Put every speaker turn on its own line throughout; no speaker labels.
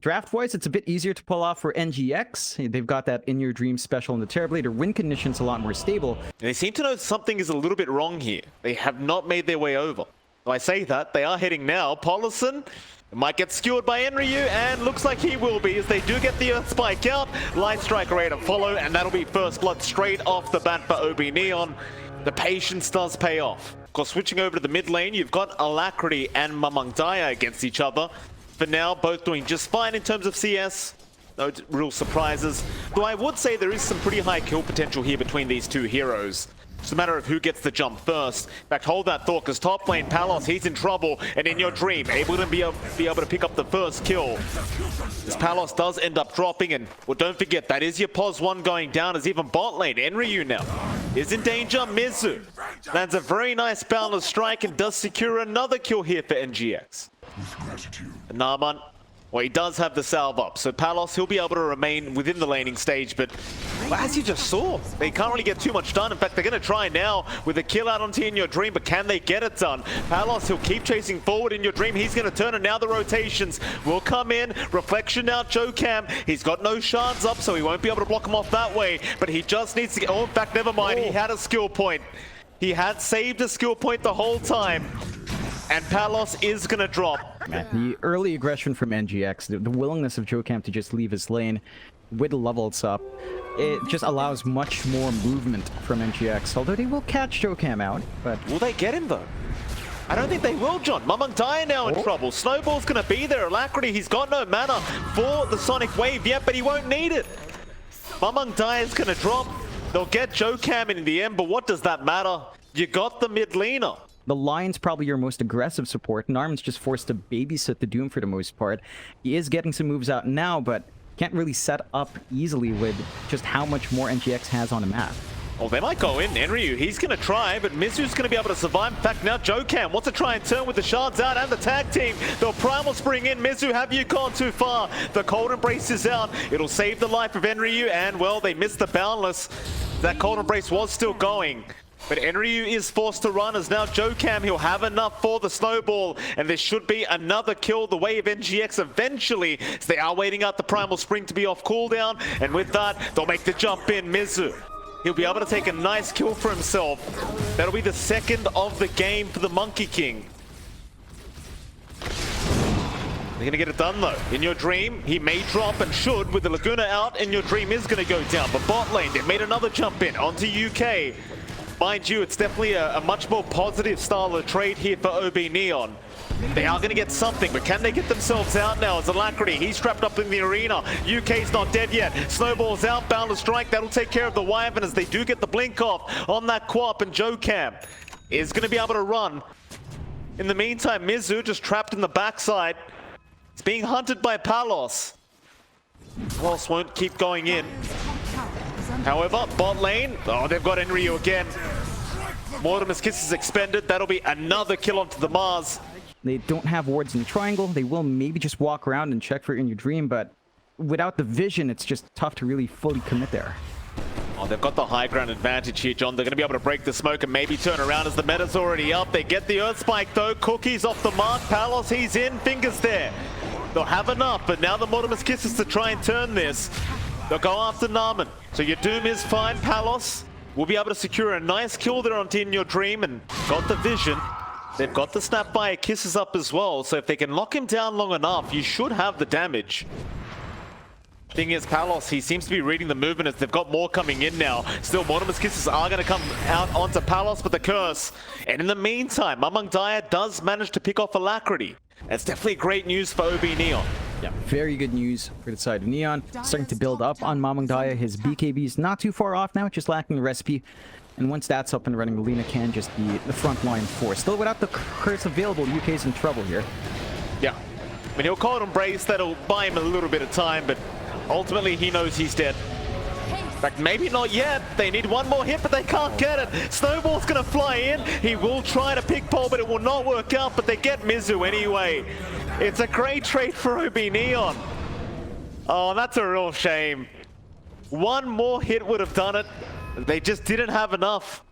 Draft-wise, it's a bit easier to pull off for NGX. They've got that In Your Dream special in the Terrorblade. Win conditions a lot more stable.
They seem to know something is a little bit wrong here. They have not made their way over. So I say that, they are heading now. Paulison might get skewered by Enryu, and looks like he will be, as they do get the Earth Spike out. Light Strike ready to follow, and that'll be first blood straight off the bat for OB Neon. The patience does pay off. Of course, switching over to the mid lane, you've got Alacrity and MLPDotA against each other. For now, both doing just fine in terms of CS. No real surprises. Though I would say there is some pretty high kill potential here between these two heroes. It's a matter of who gets the jump first. In fact, hold that thought, because top lane Palos, he's in trouble. And In Your Dream, able to be able to pick up the first kill. As Palos does end up dropping, and well, don't forget, that is your pos 1 going down, as even bot lane, Enryu now is in danger. Mizu lands a very nice boundless strike and does secure another kill here for NGX. Naman, well, he does have the salve up, so Palos, he'll be able to remain within the laning stage, but well, as you just saw, they can't really get too much done. In fact, they're going to try now with a kill out onto In Your Dream, but can they get it done? Palos, he'll keep chasing forward. In Your Dream, he's going to turn, and now the rotations will come in. Reflection out, Jocam. He's got no shards up, so he won't be able to block him off that way, but he just needs to get... Oh, in fact, never mind. He had a skill point. He had saved a skill point the whole time. And Palos is going to drop.
The early aggression from NGX, the willingness of Jocam to just leave his lane with the levels up, it just allows much more movement from NGX. Although they will catch Jocam out, but...
Will they get him, though? I don't think they will, John. MLPDotA now in trouble. Snowball's going to be there. Alacrity, he's got no mana for the Sonic Wave yet, but he won't need it. MLPDotA is going to drop. They'll get Jocam in the end, but what does that matter? You got the mid laner.
The Lion's probably your most aggressive support. Narman's just forced to babysit the Doom for the most part. He is getting some moves out now, but can't really set up easily with just how much more NGX has on the map.
Oh, they might go in. Enryu, he's going to try, but Mizu's going to be able to survive. In fact, now Jocam wants to try and turn with the shards out and the tag team. The Primal Spring in. Mizu, have you gone too far? The Cold Embrace is out. It'll save the life of Enryu, and, well, they missed the Boundless. That Cold Embrace was still going. But Enryu is forced to run, as now Jocam, he'll have enough for the snowball, and there should be another kill the way of NGX eventually, as they are waiting out the Primal Spring to be off cooldown, and with that, they'll make the jump in. Mizu, he'll be able to take a nice kill for himself. That'll be the second of the game for the Monkey King. They're going to get it done, though. In Your Dream, he may drop and should. With the Laguna out, In Your Dream is going to go down, but bot lane, they made another jump in onto UK. Mind you, it's definitely a much more positive style of trade here for OB Neon. They are going to get something, but can they get themselves out now? As Alacrity, he's trapped up in the arena. UK's not dead yet. Snowball's out, Boundless Strike. That'll take care of the Wyvern as they do get the blink off on that Quap, and Jocam is going to be able to run. In the meantime, Mizu just trapped in the backside. It's being hunted by Palos. Palos won't keep going in. However, bot lane, oh, they've got Enryu again. Mortimer's Kiss is expended. That'll be another kill onto the Mars.
They don't have wards in the triangle. They will maybe just walk around and check for In Your Dream, but without the vision, it's just tough to really fully commit there.
Oh, they've got the high ground advantage here, John. They're going to be able to break the smoke and maybe turn around as the meta's already up. They get the Earth Spike, though. Cookie's off the mark. Palos, he's in. Fingers there. They'll have enough, but now the Mortimer's Kiss is to try and turn this. They'll go after Narman. So your Doom is fine. Palos will be able to secure a nice kill there onto In Your Dream, and got the vision. They've got the Snapfire Kisses up as well, so if they can lock him down long enough, you should have the damage. Thing is, Palos, he seems to be reading the movement as they've got more coming in now. Still, Mortimer's Kisses are going to come out onto Palos with the curse. And in the meantime, MLPDotA does manage to pick off Alacrity. That's definitely great news for OB Neon.
Yeah, very good news for the side of Neon. Starting to build up on MLPDotA. His BKB is not too far off now, just lacking the recipe. And once that's up and running, Lina can just be the frontline force. Still, without the curse available, UK's in trouble here.
Yeah. I mean, he'll call it Embrace. That'll buy him a little bit of time, but ultimately he knows he's dead. In fact, maybe not yet. They need one more hit, but they can't get it. Snowball's going to fly in. He will try to pick pole, but it will not work out. But they get Mizu anyway. It's a great trade for OB Neon. Oh, that's a real shame. One more hit would have done it. They just didn't have enough.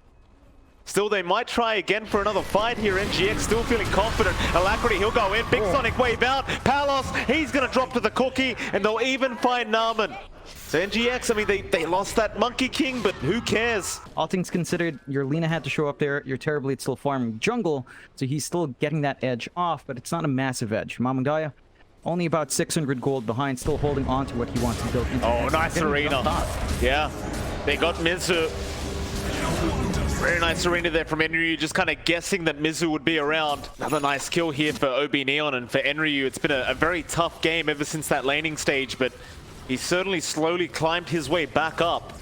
Still, they might try again for another fight here. NGX still feeling confident. Alacrity, he'll go in. Big Sonic wave out. Palos, he's going to drop to the cookie, and they'll even find Narman. So NGX, I mean, they lost that Monkey King, but who cares?
All things considered, your Lina had to show up there. Your Terrorblade still farming jungle, so he's still getting that edge off, but it's not a massive edge. MLPDotA, only about 600 gold behind, still holding on to what he wants to build into.
Oh, nice arena. Yeah, they got Mizu. Very nice arena there from Enryu, just kind of guessing that Mizu would be around. Another nice kill here for OB Neon, and for Enryu, it's been a very tough game ever since that laning stage, but he certainly slowly climbed his way back up.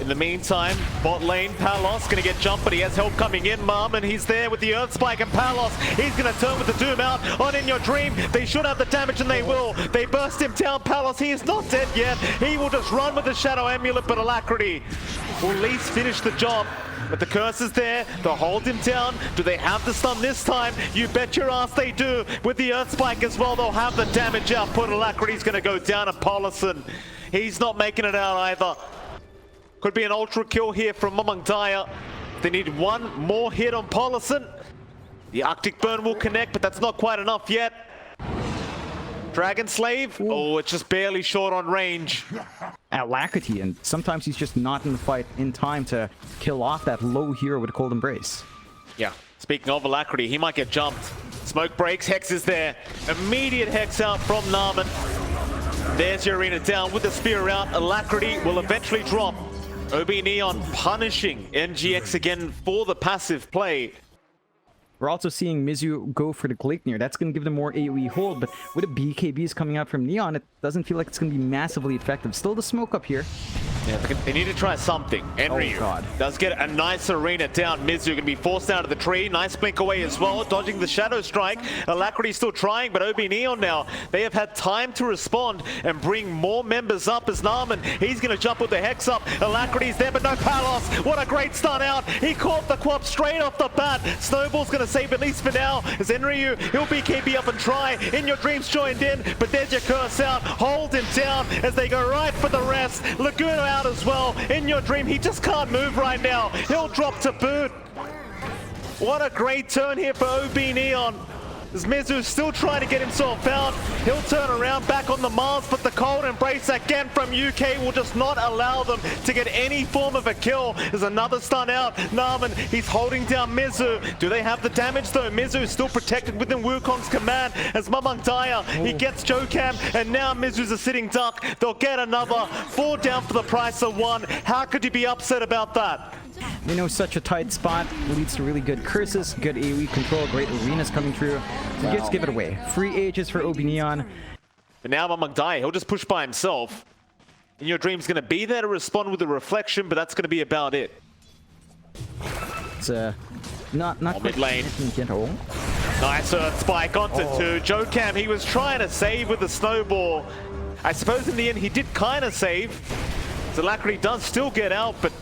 In the meantime, bot lane, Palos gonna get jumped, but he has help coming in. And he's there with the Earth Spike, and Palos, he's gonna turn with the Doom out on In Your Dream. They should have the damage, and they will. They burst him down. Palos, he is not dead yet. He will just run with the Shadow Amulet, but Alacrity will at least finish the job. But the curse is there. They'll hold him down. Do they have the stun this time? You bet your ass they do. With the Earth Spike as well, they'll have the damage output. Alacrity's gonna go down, and Paulison, he's not making it out either. Could be an ultra kill here from MLPDotA. They need one more hit on Paulison. The Arctic Burn will connect, but that's not quite enough yet. Dragon Slave? Oh, it's just barely short on range.
Alacrity, and sometimes he's just not in the fight in time to kill off that low hero with a Cold Embrace.
Yeah, speaking of Alacrity, he might get jumped. Smoke breaks, Hex is there. Immediate Hex out from Narman. There's your arena down with the spear out. Alacrity will eventually drop. OB Neon punishing NGX again for the passive play.
We're also seeing Mizu go for the Gleipnir. That's going to give them more AoE hold, but with the BKBs coming out from Neon, it doesn't feel like it's going to be massively effective. Still the smoke up here.
Yeah, they need to try something. Enryu does get a nice arena down. Mizu going to be forced out of the tree. Nice blink away as well, dodging the Shadow Strike. Alacrity still trying, but OB Neon now, they have had time to respond and bring more members up as Narman. He's going to jump with the Hex up. Alacrity's there, but no Palos. What a great stun out. He caught the Quap straight off the bat. Snowball's going to save at least for now. As Enryu, he'll BKB up and try. In Your Dreams joined in, but there's your curse out. Hold him down as they go right for the rest. Laguna out as well. In Your Dream, he just can't move right now. He'll drop to boot. What a great turn here for OB Neon. As Mizu's still trying to get himself out. He'll turn around back on the Mars, but the Cold Embrace again from UK will just not allow them to get any form of a kill. There's another stun out. Narman, he's holding down Mizu. Do they have the damage though? Mizu is still protected within Wukong's command as MLPDotA, he gets Jokam, and now Mizu's a sitting duck. They'll get another 4 down for the price of 1. How could you be upset about that?
You know, such a tight spot leads to really good curses, good AoE control, great arenas coming through. So just give it away. Free ages for OB Neon.
But now MLPDotA, he'll just push by himself. In Your Dream's going to be there to respond with a reflection, but that's going to be about it.
It's not
mid lane.
Oh.
Nice Earth Spike onto 2. Jokam, he was trying to save with the snowball. I suppose in the end he did kind of save. So Alacrity does still get out, but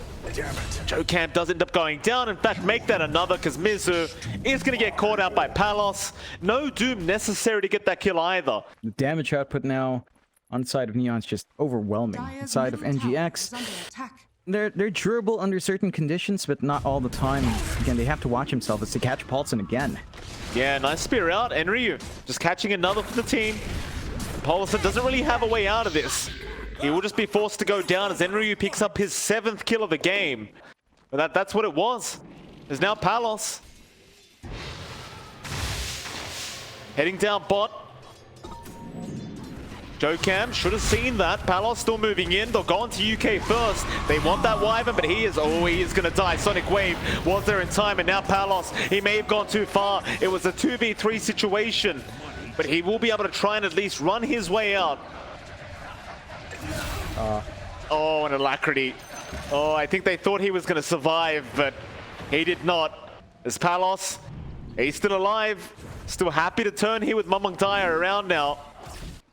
Jokam does end up going down. In fact, make that another because Mizu is going to get caught out by Palos. No Doom necessary to get that kill either.
The damage output now on the side of Neon's just overwhelming. On the side of NGX, they're durable under certain conditions, but not all the time. Again, they have to watch themselves as they catch Paulson again.
Yeah, nice spear out. Enryu just catching another for the team. Paulson doesn't really have a way out of this. He will just be forced to go down as Enryu picks up his 7th kill of the game. But that's what it was. There's now Palos. Heading down bot. Jokam should have seen that. Palos still moving in. They'll go into UK first. They want that Wyvern, but he is going to die. Sonic Wave was there in time, and now Palos, he may have gone too far. It was a 2v3 situation, but he will be able to try and at least run his way out. Oh, and Alacrity. Oh, I think they thought he was going to survive, but he did not. As Palos, he's still alive. Still happy to turn here with MLPDotA around now.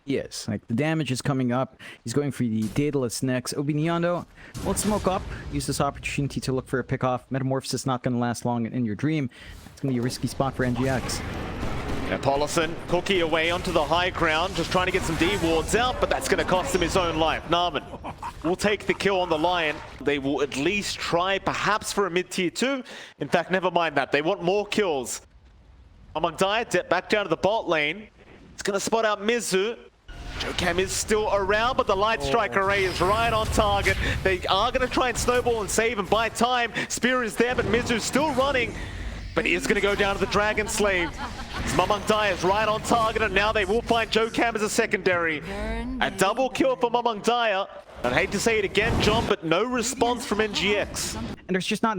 Yes, like the damage is coming up. He's going for the Daedalus next. OB Neon though, won't smoke up. Use this opportunity to look for a pick off. Metamorphosis not going to last long in Your Dream. It's going to be a risky spot for NGX.
And Paulison, Cookie away onto the high ground, just trying to get some D wards out, but that's going to cost him his own life. Narman will take the kill on the Lion. They will at least try, perhaps for a mid-tier 2. In fact, never mind that. They want more kills. MLPDotA back down to the bot lane. It's going to spot out Mizu. joKam is still around, but the Light Strike array is right on target. They are going to try and snowball and save and buy time. Spear is there, but Mizu's still running. But he is going to go down to the Dragon Slave. MLPDotA is right on target, and now they will find joKam as a secondary. A double kill for MLPDotA. I'd hate to say it again, John, but no response from NGX.
And there's just not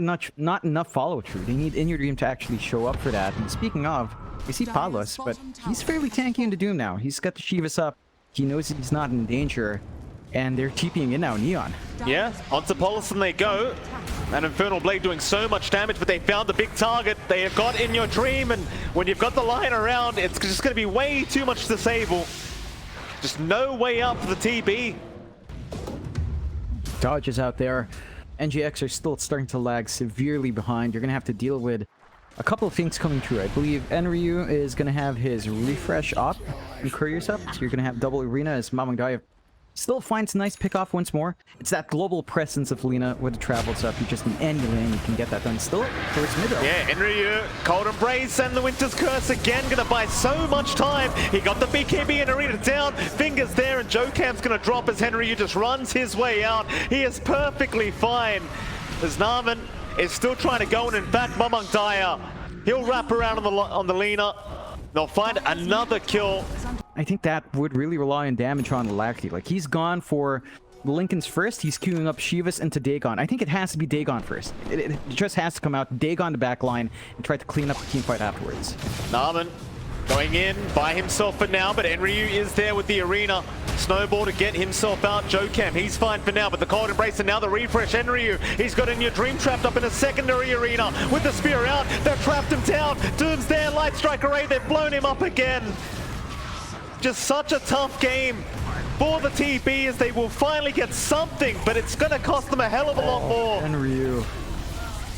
enough follow-through. They need In Your Dream to actually show up for that. And speaking of, we see Palos, but he's fairly tanky into Doom now. He's got the Shivas up. He knows he's not in danger. And they're TPing in now, Neon.
Yeah, onto Paulison they go. An Infernal Blade doing so much damage, but they found the big target. They have got In Your Dream, and when you've got the Lion around, it's just going to be way too much to disable. Just no way out for the TB.
Dodge is out there. NGX are still starting to lag severely behind. You're going to have to deal with a couple of things coming through. I believe Enryu is going to have his refresh up and couriers up. So you're going to have double arena as MLPDotA still finds a nice pickoff once more. It's that global presence of Lina with the travels up. You just need any lane, you can get that done. Still towards mid though.
Yeah, Enryu, Cold Embrace and the Winter's Curse again, gonna buy so much time. He got the BKB and arena down, fingers there, and joKam's gonna drop as Enryu just runs his way out. He is perfectly fine. As Narman is still trying to go, and in fact, MLPDotA, he'll wrap around on the Lina. They'll find another kill.
I think that would really rely on damage on Lacti. Like, he's gone for Lincoln's first. He's queuing up Shivas into Dagon. I think it has to be Dagon first. It just has to come out, Dagon the back line, and try to clean up the team fight afterwards.
Narman going in by himself for now, but Enryu is there with the arena. Snowball to get himself out. joKam, he's fine for now, but the Cold Embrace and now the refresh. Enryu, he's got In Your Dream trapped up in a secondary arena with the spear out. They've trapped him down. Doom's there, Light Strike array. They've blown him up again. Just such a tough game for the TB as they will finally get something, but it's going to cost them a hell of a lot more.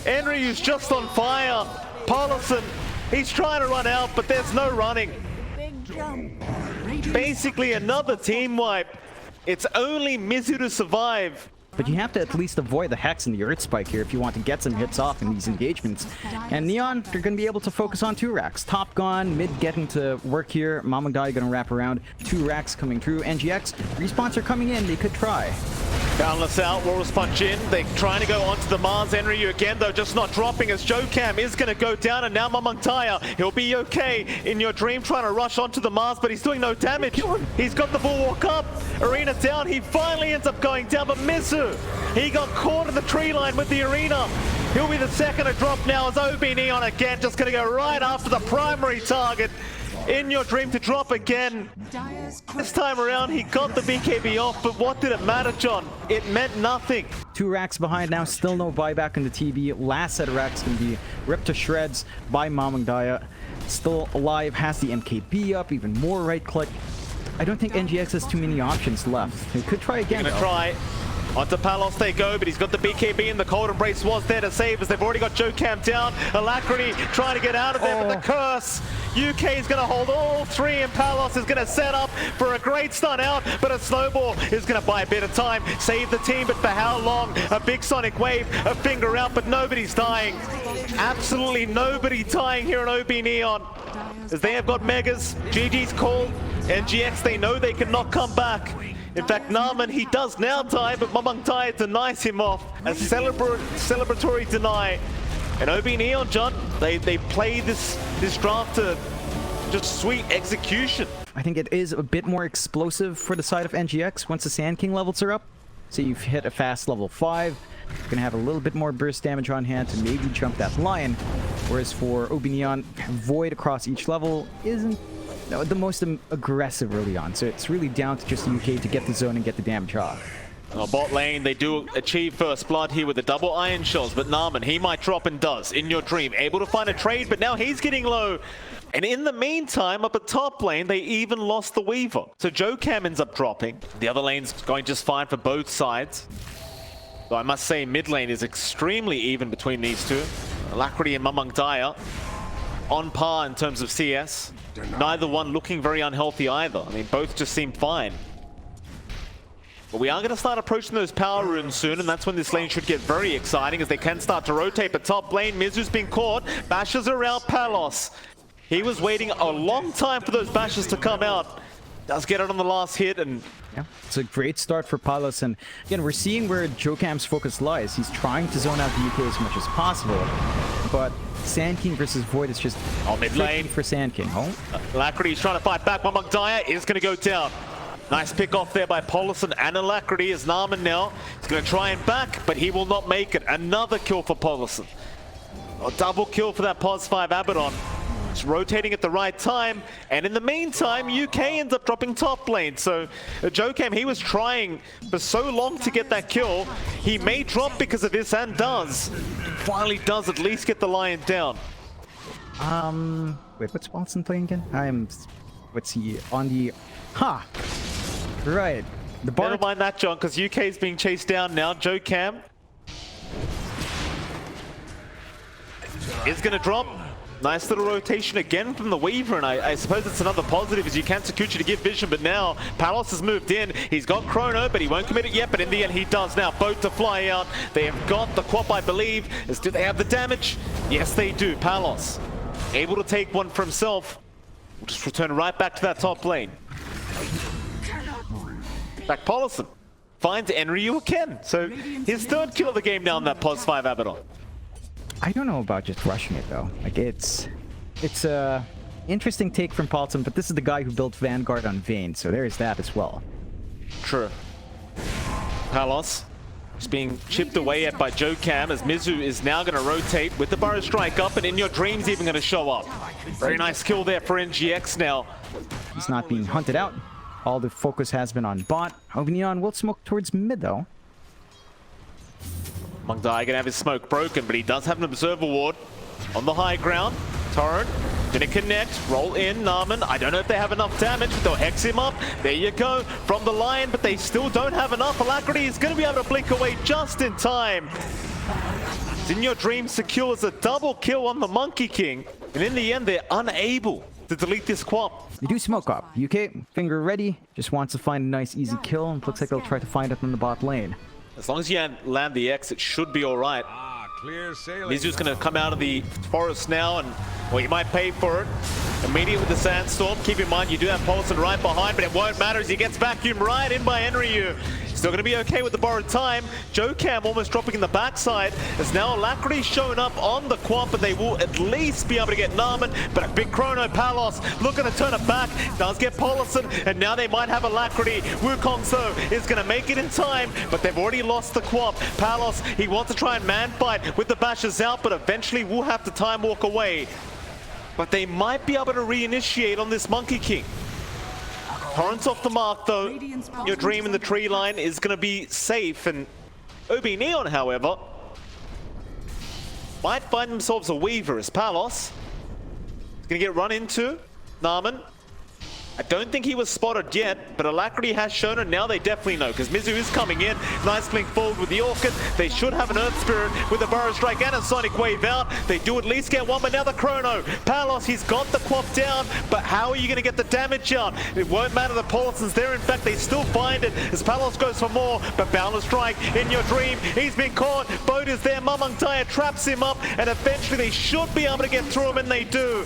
Enryu's just on fire. Paulison, he's trying to run out, but there's no running. Basically another team wipe. It's only Mizu to survive.
But you have to at least avoid the Hex and the Earth Spike here if you want to get some hits off in these engagements. And Neon, they're going to be able to focus on 2 racks. Top gone, mid getting to work here. MLPDotA going to wrap around. 2 racks coming through. NGX, respawns are coming in. They could try.
Boundless out, Walrus punch in. They're trying to go onto the Mars. Enryu again, though, just not dropping as joKam is going to go down, and now MLPDotA, he'll be okay. In Your Dream trying to rush onto the Mars, but he's doing no damage. He's got the Bulwark up. Arena down. He finally ends up going down, but Mizu, he got caught in the tree line with the arena. He'll be the second to drop now as OB Neon again, just going to go right after the primary target. In Your Dream to drop again. This time around, he got the BKB off, but what did it matter, John? It meant nothing.
2 racks behind now, still no buyback in the TB. Last set of racks can be ripped to shreds by MLPDotA. Still alive, has the MKB up, even more right click. I don't think NGX has too many options left. They could try again.
Gonna try. Onto Palos they go, but he's got the BKB and the Cold Embrace was there to save as they've already got joKam down. Alacrity trying to get out of there, but the curse. UK is going to hold all 3, and Palos is going to set up for a great stun out, but a snowball is going to buy a bit of time. Save the team, but for how long? A big sonic wave, a finger out, but nobody's dying. Absolutely nobody dying here in OB Neon. As they have got Megas, GG's called. NGX, they know they cannot come back. In fact, Narman, he does now die, but MLPDotA denies him off. A celebratory deny. And OB Neon, John, they play this draft to just sweet execution.
I think it is a bit more explosive for the side of NGX once the Sand King levels are up. So you've hit a fast level 5. You're going to have a little bit more burst damage on hand to maybe jump that Lion. Whereas for OB Neon, Void across each level isn't the most aggressive early on. So it's really down to just UK to get the zone and get the damage off.
Bot lane, they do achieve first blood here with the double iron shells, but Narman, he might drop and does. In Your Dream, able to find a trade, but now he's getting low. And in the meantime, up at top lane, they even lost the Weaver. So joKam ends up dropping. The other lane's going just fine for both sides. Though I must say, mid lane is extremely even between these two. Alacrity and MLPDotA. on par in terms of CS. Neither one looking very unhealthy either. I mean, both just seem fine. But we are going to start approaching those power runes soon, and that's when this lane should get very exciting as they can start to rotate. But top lane, Mizu's been caught. Bashes are out. Palos. He was waiting a long time for those bashes to come out. Does get it on the last hit, and
yeah, it's a great start for Palos. And again, we're seeing where jokam's focus lies. He's trying to zone out the UK as much as possible. But Sand King versus Void is just
mid lane
for Sand King. Oh,
Alacrity's trying to fight back. MLPDotA is going to go down. Nice pick off there by Paulison and Alacrity as Narman now. He's going to try and back, but he will not make it. Another kill for Paulison. A double kill for that Pos 5 Abaddon. It's rotating at the right time, and in the meantime, UK ends up dropping top lane. So jokam, he was trying for so long to get that kill. He may drop because of this, and does. Finally does at least get the Lion down.
Wait, what's Watson playing again? What's he on the? Ha! Right. The bar.
Never mind that, John, because UK is being chased down now. jokam is going to drop. Nice little rotation again from the Weaver, and I suppose it's another positive as you can Sakuchi to give vision, but now Palos has moved in. He's got Chrono, but he won't commit it yet, but in the end he does now. Boat to fly out. They have got the Quap, I believe. Do they have the damage? Yes, they do. Palos able to take one for himself. We'll just return right back to that top lane. Back Paulison finds Enryu again. So his third kill of the game now on that Pos 5 Abaddon.
I don't know about just rushing it though. Like it's a interesting take from Paulson, but this is the guy who built Vanguard on Vayne, so there's that as well.
True. Palos is being chipped away at by jokam as Mizu is now going to rotate with the Burrow Strike up, and In Your Dream's even going to show up. Very nice kill there for NGX now.
He's not being hunted out. All the focus has been on bot. Neon will smoke towards mid though.
MLPDotA gonna have his smoke broken, but he does have an Observer Ward on the high ground. Torrent gonna connect, roll in, Narman. I don't know if they have enough damage, but they'll hex him up. There you go, from the Lion, but they still don't have enough. Alacrity is gonna be able to blink away just in time. In Your Dream secures a double kill on the Monkey King, and in the end, they're unable to delete this Quap.
They do smoke up. UK, finger ready, just wants to find a nice easy kill, and looks like they'll try to find it in the bot lane.
As long as you land the X, it should be all right. Mizu's going to come out of the forest now, and well, you might pay for it. Immediate with the Sandstorm. Keep in mind, you do have Paulson right behind, but it won't matter as he gets vacuumed right in by Enryu. Still going to be okay with the borrowed time. jokam almost dropping in the backside. As now Alacrity showing up on the Quap, but they will at least be able to get Narman. But a big Chrono Palos looking to turn it back. Does get Paulson, and now they might have Alacrity. Wukong though is going to make it in time, but they've already lost the Quap. Palos, he wants to try and man fight with the bashes out, but eventually will have to time walk away. But they might be able to reinitiate on this Monkey King. Torrent's off the mark though. Your Dream in the tree line is going to be safe, and OB Neon, however, might find themselves a Weaver as Palos is going to get run into. Narman, I don't think he was spotted yet, but Alacrity has shown it. Now they definitely know, because Mizu is coming in. Nice blink forward with the Orchid. They should have an Earth Spirit with a Burrow Strike and a Sonic Wave out. They do at least get one, but now the Chrono. Palos, he's got the Quap down, but how are you going to get the damage out? It won't matter, the Paulison's there. In fact, they still find it as Palos goes for more, but Boundless Strike In Your Dream. He's been caught. Boat is there. MLPDotA traps him up, and eventually they should be able to get through him, and they do.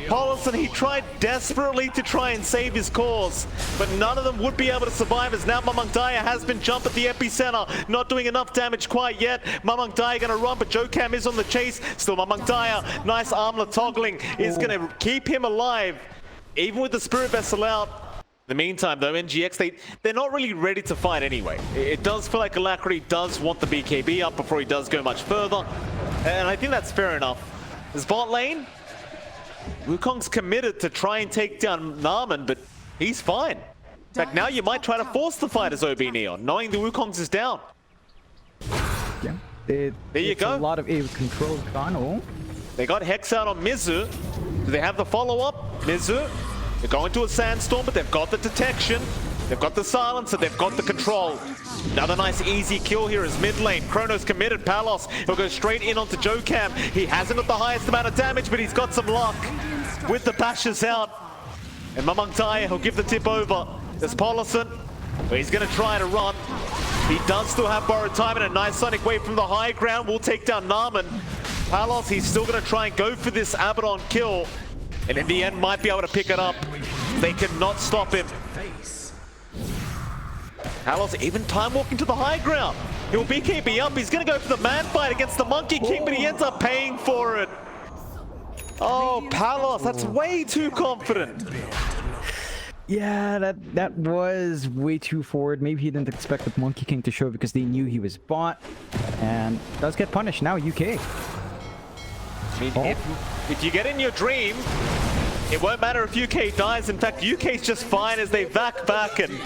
Paulson, he tried desperately to try and save his cause, but none of them would be able to survive as now MLPDotA has been jumped at the epicenter, not doing enough damage quite yet. MLPDotA going to run, but jokam is on the chase. Still MLPDotA, nice armlet toggling, is going to keep him alive, even with the Spirit Vessel out. In the meantime though, NGX, they're not really ready to fight anyway. It does feel like Alacrity does want the BKB up before he does go much further, and I think that's fair enough. This bot lane, Wukong's committed to try and take down Narman, but he's fine. In fact, now you might try to force the fight as OB Neon, knowing the Wukong's is down.
Yeah, there you go. A lot of control gone.
They got Hex out on Mizu. Do they have the follow-up? Mizu, they're going to a Sandstorm, but they've got the detection. They've got the silencer, they've got the control. Another nice easy kill here is mid lane. Chrono's committed. Palos, he'll go straight in onto Jocam. He hasn't got the highest amount of damage, but he's got some luck with the bashes out. And MLPDotA, he'll give the tip over. There's Paulison, but he's going to try to run. He does still have borrowed time, and a nice sonic wave from the high ground will take down Naaman. Palos, he's still going to try and go for this Abaddon kill, and in the end might be able to pick it up. They cannot stop him. Palos even time walking to the high ground. He'll BKB up. He's going to go for the man fight against the Monkey King, but he ends up paying for it. Oh, Palos, that's way too confident.
Yeah, that was way too forward. Maybe he didn't expect the Monkey King to show because they knew he was bot, and does get punished now. UK.
I mean, if you get in your dream, it won't matter if UK dies. In fact, UK's just fine as they back and,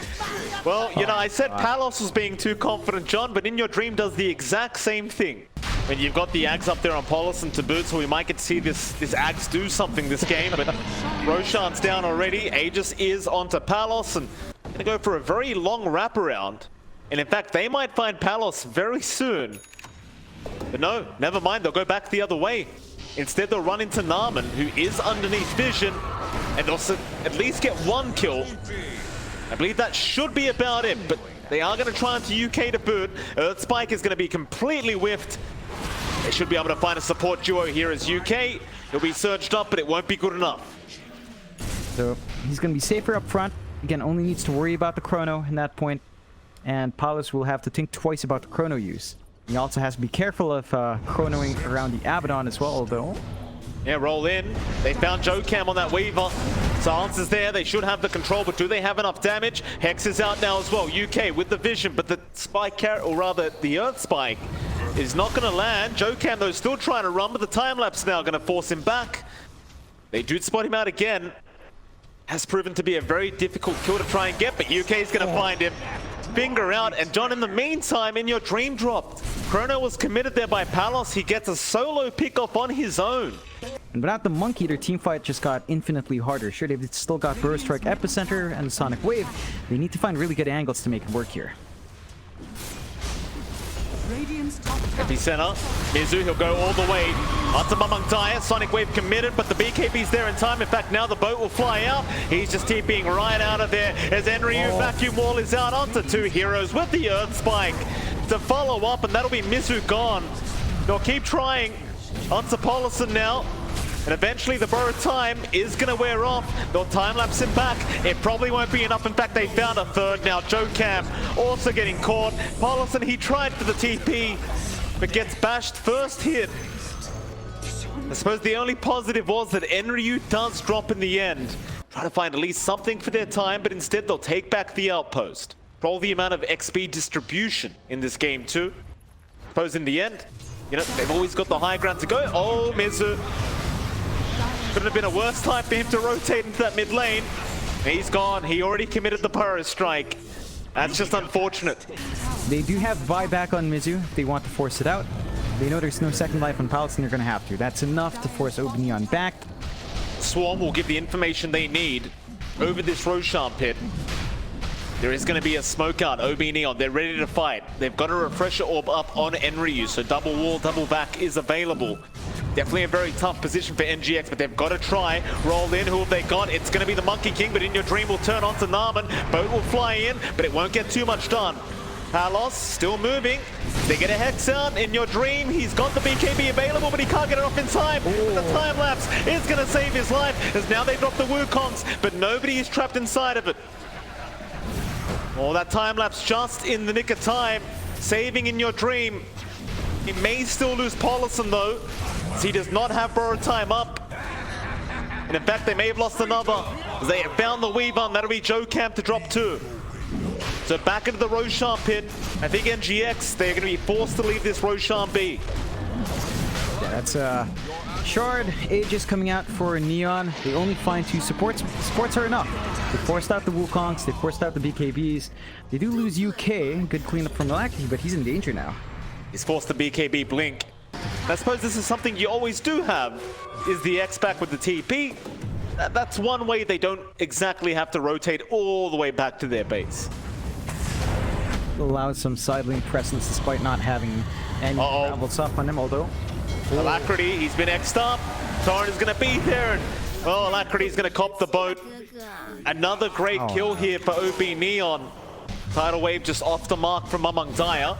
well, you know, I said Palos was being too confident, John, but in your dream does the exact same thing. And you've got the Ags up there on Paulison to boot, so we might get to see this Ags do something this game, but Roshan's down already. Aegis is onto Palos, and gonna go for a very long wraparound. And in fact, they might find Palos very soon. But no, never mind, they'll go back the other way. Instead, they'll run into Naaman, who is underneath vision, and also at least get one kill. I believe that should be about it, but they are going to try into UK to boot. Earth Spike is going to be completely whiffed. They should be able to find a support duo here as UK. He'll be surged up, but it won't be good enough.
So he's going to be safer up front. Again, only needs to worry about the chrono in that point. And Palos will have to think twice about the chrono use. He also has to be careful of chronoing around the Abaddon as well, though.
Yeah, roll in. They found Jocam on that Weaver. Silence is there. They should have the control, but do they have enough damage? Hex is out now as well. UK with the vision, but the spike, or rather the Earth Spike, is not going to land. Jocam, though, still trying to run, but the time-lapse now going to force him back. They do spot him out again. Has proven to be a very difficult kill to try and get, but UK is going to find him. Finger out, and John, in the meantime, in your dream dropped. Chrono was committed there by Palos. He gets a solo pick-off on his own.
And without the Monkey, their team fight just got infinitely harder. Sure, they've still got Burst Strike Epicenter and the Sonic Wave. They need to find really good angles to make it work here.
Epicenter, Mizu, he'll go all the way onto MLPDotA. Sonic Wave committed, but the BKB's there in time. In fact, now the boat will fly out. He's just TPing right out of there as Enryu Vacuum Wall is out onto two heroes with the Earth Spike to follow up, and that'll be Mizu gone. They'll keep trying onto Paulison now. And eventually the borrowed time is going to wear off. They'll time-lapse him back. It probably won't be enough. In fact, they found a third now. Jocam also getting caught. Paulison, he tried for the TP, but gets bashed first hit. I suppose the only positive was that Enryu does drop in the end. Try to find at least something for their time, but instead they'll take back the outpost. For all the amount of XP distribution in this game too. I suppose in the end, you know, they've always got the high ground to go. Oh, Mizu. Couldn't have been a worse time for him to rotate into that mid lane. He's gone. He already committed the Pyro Strike. That's just unfortunate.
They do have buyback on Mizu if they want to force it out. They know there's no second life on Palos, and they're going to have to. That's enough to force Neon back.
Swarm will give the information they need over this Roshan pit. There is going to be a smoke out. Neon, they're ready to fight. They've got a refresher orb up on Enryu, so double wall, double back is available. Definitely a very tough position for NGX, but they've got to try. Roll in, who have they got? It's going to be the Monkey King, but in your dream will turn on to Naaman. Boat will fly in, but it won't get too much done. Palos still moving. They get a Hex out. In your dream, he's got the BKB available, but he can't get it off in time. The time lapse is going to save his life, as now they drop the Wukongs, but nobody is trapped inside of it. Oh, that time lapse just in the nick of time, saving in your dream. He may still lose Paulison though, as he does not have borrowed time up. And in fact, they may have lost another, as they have found the Weaver, and that'll be Jocam to drop two. So back into the Roshan pit. I think NGX, they're going to be forced to leave this Roshan be.
Yeah, that's Shard, Aegis coming out for Neon. They only find two supports. Supports are enough. They forced out the Wukongs, they forced out the BKBs. They do lose UK, good cleanup from Malaki, but he's in danger now.
He's forced the BKB blink. I suppose this is something you always do have, is the X back with the TP. that's one way they don't exactly have to rotate all the way back to their base.
Allows some side lane presence despite not having any travels up on him, although...
Alacrity, he's been X'd up. Torrent is going to be there. And, Alacrity is going to cop the boat. Another great kill here for OB Neon. Tidal Wave just off the mark from MLPDotA.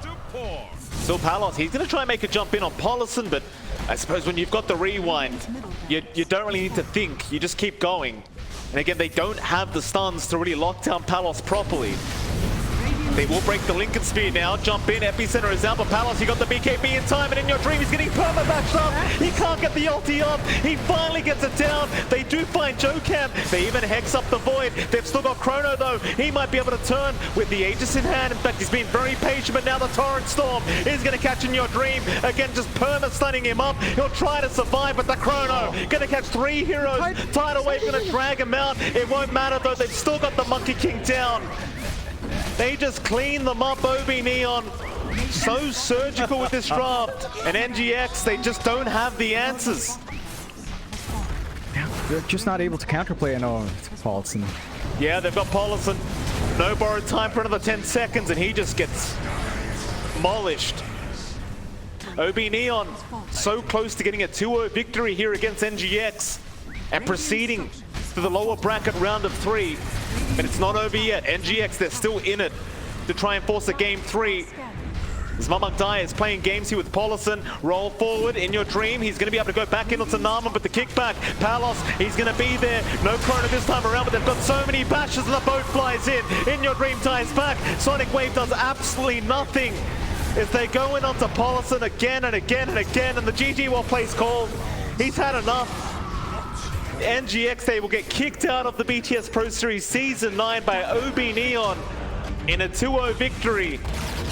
Still Palos, he's going to try and make a jump in on Polison, but I suppose when you've got the rewind, you don't really need to think. You just keep going. And again, they don't have the stuns to really lock down Palos properly. They will break the Lincoln Spear now, jump in, Epicenter is out, but Palos, he got the BKB in time, and in your dream, he's getting perma-matched up. He can't get the ulti up. He finally gets it down. They do find Jocam. They even hex up the Void. They've still got Chrono, though. He might be able to turn with the Aegis in hand. In fact, he's been very patient, but now the Torrent Storm is going to catch in your dream. Again, just perma-stunning him up. He'll try to survive, but the Chrono going to catch 3 heroes. Tidal Wave going to drag him out. It won't matter, though. They've still got the Monkey King down. They just clean them up, OB Neon. So surgical with this draft. And NGX, they just don't have the answers.
They're just not able to counterplay Paulson.
Yeah, they've got Paulson. No borrowed time for another 10 seconds, and he just gets demolished. OB Neon, so close to getting a 2-0 victory here against NGX. And proceeding to the lower bracket round of 3. But it's not over yet. NGX, they're still in it to try and force a game 3. As MLPDotA is playing games here with Paulson. Roll forward in your dream. He's going to be able to go back into Nama, but the kickback. Palos, he's going to be there. No Chrono this time around, but they've got so many bashes and the boat flies in. In your dream ties back. Sonic Wave does absolutely nothing as they go in onto Paulson again and again and again, and the GG War plays called. He's had enough. NGX, they will get kicked out of the BTS Pro Series Season 9 by OB Neon in a 2-0 victory.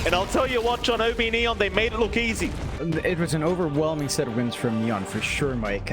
And I'll tell you what, John, OB Neon, they made it look easy.
It was an overwhelming set of wins from Neon, for sure, Mike.